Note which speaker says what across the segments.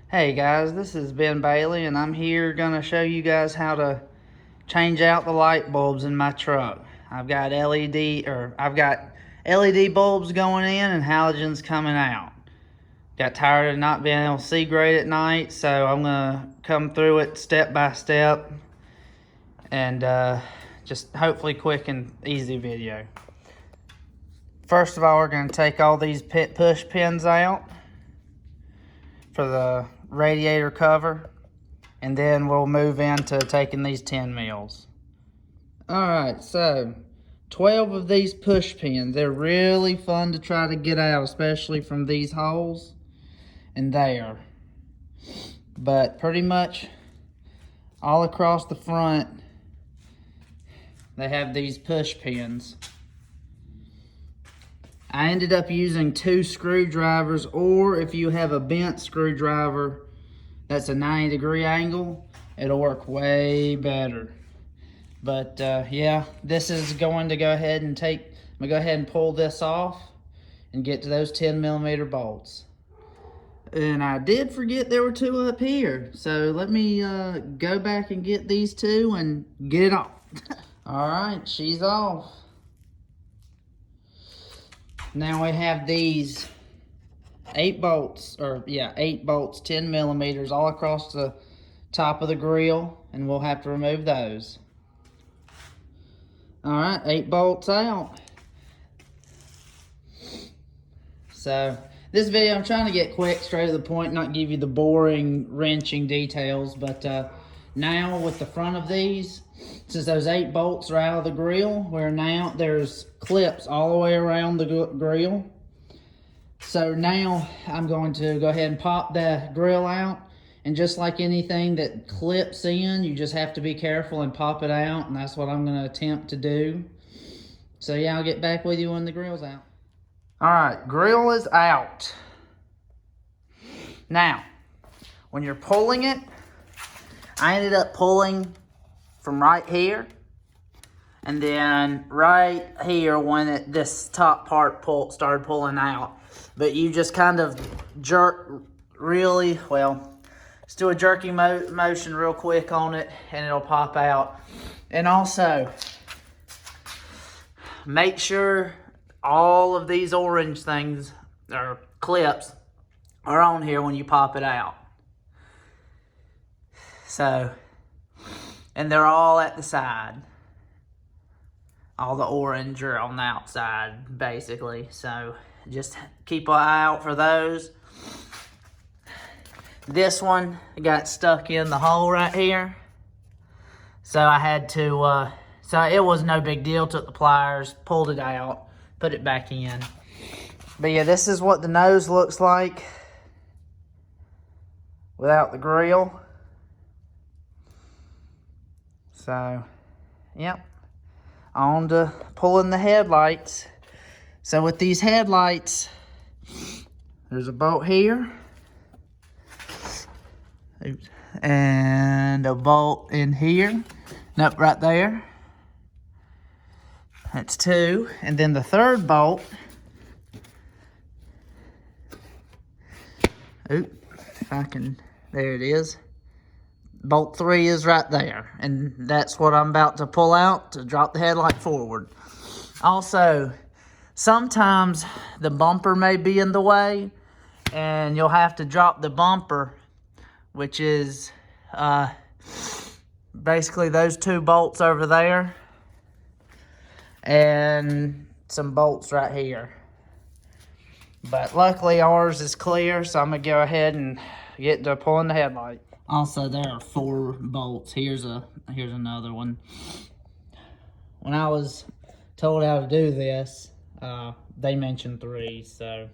Speaker 1: Hey guys, this is Ben Bailey and I'm here gonna show you guys how to change out the light bulbs in my truck. I've got LED bulbs going in and halogens coming out. Got tired of not being able to see great at night, so I'm gonna come through it step by step and just hopefully quick and easy video. First of all, we're gonna take all these push pins out for the radiator cover, and then we'll move into taking these 10 mils. Alright, so 12 of these push pins. They're really fun to try to get out, especially from these holes and there. But pretty much all across the front, they have these push pins. I ended up using 2 screwdrivers, or if you have a bent screwdriver that's a 90-degree angle, it'll work way better. But yeah, this is going to go ahead and I'm gonna go ahead and pull this off and get to those 10mm bolts. And I did forget there were 2 up here, so let me go back and get these 2 and get it off. All right, she's off. Now we have these 8 bolts, 10mm all across the top of the grill, and we'll have to remove those. All right, 8 bolts out. So this video, I'm trying to get quick, straight to the point, not give you the boring, wrenching details, but now with the front of these, since those 8 bolts are out of the grill, where now there's clips all the way around the grill. So now I'm going to go ahead and pop the grill out, and just like anything that clips in, you just have to be careful and pop it out, and that's what I'm going to attempt to do. So yeah, I'll get back with you when the grill's out. Alright, grill is out. Now, when you're pulling it, I ended up pulling from right here, and then right here when this top part started pulling out. But you just kind of jerk really, well, just do a jerking motion real quick on it and it'll pop out. And also, make sure all of these orange things, or clips, are on here when you pop it out. So, and they're all at the side. All the orange are on the outside, basically. So, just keep an eye out for those. This one got stuck in the hole right here. So I had to, so it was no big deal. Took the pliers, pulled it out, put it back in. But yeah, this is what the nose looks like without the grill. So, yep. On to pulling the headlights. So with these headlights, there's a bolt here. Oops. And a bolt in here. Nope, right there. That's 2. And then the third bolt. Oop, if I can, there it is. Bolt 3 is right there, and that's what I'm about to pull out to drop the headlight forward. Also, sometimes the bumper may be in the way, and you'll have to drop the bumper, which is basically those 2 bolts over there, and some bolts right here. But luckily ours is clear, so I'm gonna go ahead and get to pulling the headlight. Also, there are 4 bolts. Here's another one. When I was told how to do this, they mentioned 3. So,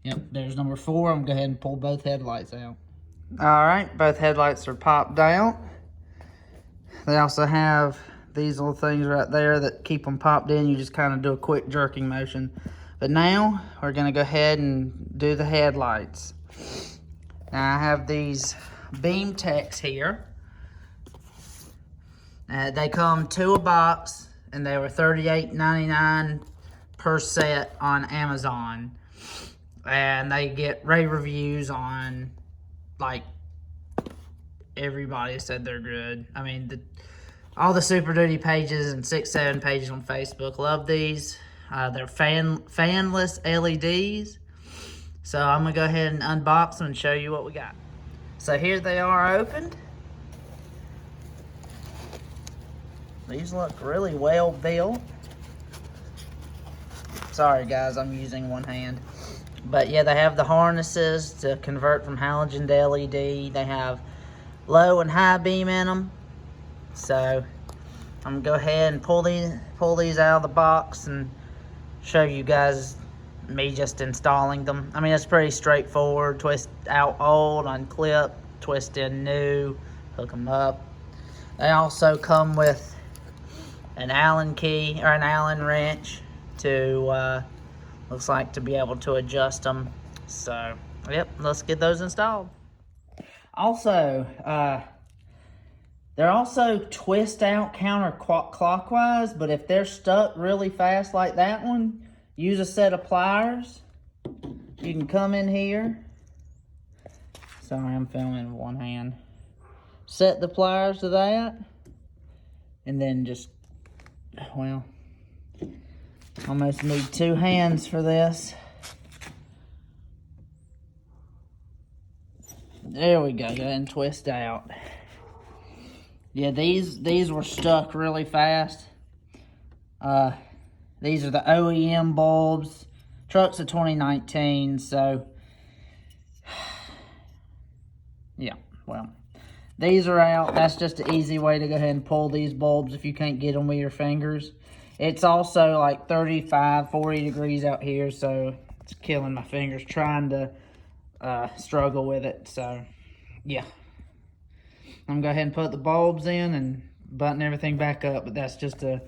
Speaker 1: yep, there's number 4. I'm gonna go ahead and pull both headlights out. All right, both headlights are popped out. They also have these little things right there that keep them popped in. You just kind of do a quick jerking motion. But now we're gonna go ahead and do the headlights. Now I have these Beamtechs here. They come 2 a box, and they were $38.99 per set on Amazon. And they get rave reviews on like, everybody said they're good. I mean, all the Super Duty pages and 6-7 pages on Facebook love these. They're fanless LEDs. So I'm gonna go ahead and unbox them and show you what we got. So here they are opened. These look really well built. Sorry guys, I'm using one hand. But yeah, they have the harnesses to convert from halogen to LED. They have low and high beam in them. So I'm gonna go ahead and pull these out of the box and show you guys me just installing them. I mean, it's pretty straightforward. Twist out old, unclip, twist in new, hook them up. They also come with an Allen key or an Allen wrench to looks like to be able to adjust them. So yep, let's get those installed. Also, they're also twist out counterclockwise, but if they're stuck really fast like that one, use a set of pliers. You can come in here. Sorry, I'm filming with one hand. Set the pliers to that, and then just, well, almost need 2 hands for this. There we go. Go ahead and twist out. Yeah, these were stuck really fast. These are the OEM bulbs. Truck's a 2019, so yeah, well, these are out. That's just an easy way to go ahead and pull these bulbs if you can't get them with your fingers. It's also like 35, 40 degrees out here, so it's killing my fingers trying to struggle with it. So yeah, I'm gonna go ahead and put the bulbs in and button everything back up, but that's just a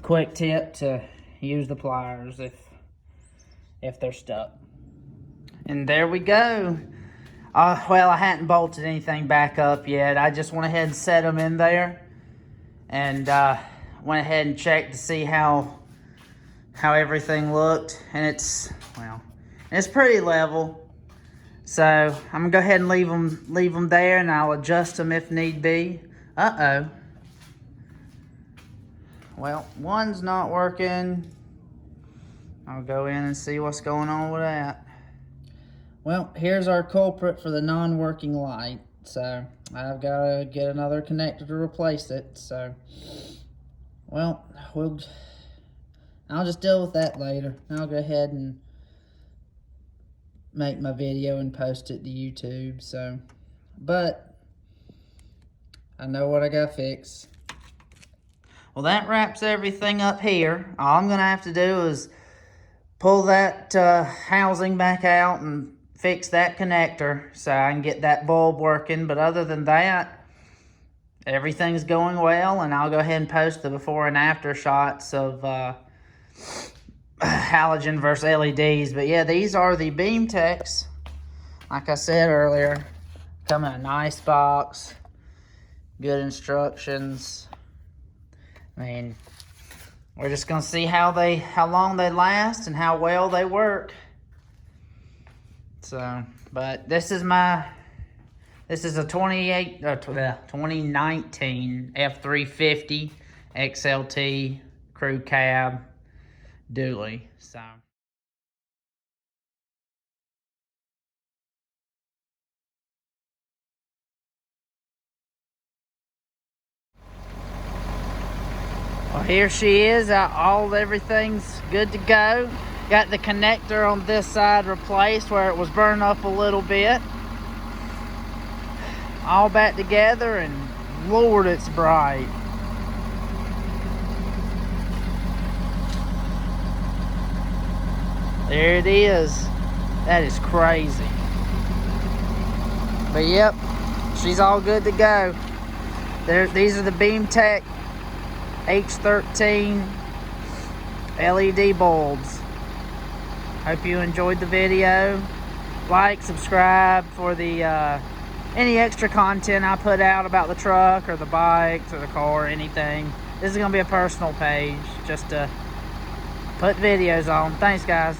Speaker 1: quick tip to use the pliers if they're stuck. And there we go. Well, I hadn't bolted anything back up yet. I just went ahead and set them in there, and went ahead and checked to see how everything looked, and it's pretty level. So I'm gonna go ahead and leave them there, and I'll adjust them if need be. Well, one's not working. I'll go in and see what's going on with that. Well, here's our culprit for the non-working light. So I've got to get another connector to replace it. So, well, I'll just deal with that later. I'll go ahead and make my video and post it to YouTube. So, but I know what I got to fix. Well, that wraps everything up here. All I'm going to have to do is pull that housing back out and fix that connector so I can get that bulb working. But other than that, everything's going well, and I'll go ahead and post the before and after shots of halogen versus LEDs. But yeah, these are the Beamtechs. Like I said earlier, come in a nice box, good instructions. I mean, we're just gonna see how long they last and how well they work. So, but this is a 2019 F350 XLT crew cab dually. So. Well, here she is. Everything's good to go. Got the connector on this side replaced where it was burning up a little bit. All back together, and Lord, it's bright. There it is. That is crazy. But yep, she's all good to go. These are the Beamtech H13 LED bulbs. Hope you enjoyed the video. Like, subscribe for the any extra content I put out about the truck or the bikes or the car or anything. This is gonna be a personal page just to put videos on. Thanks, guys.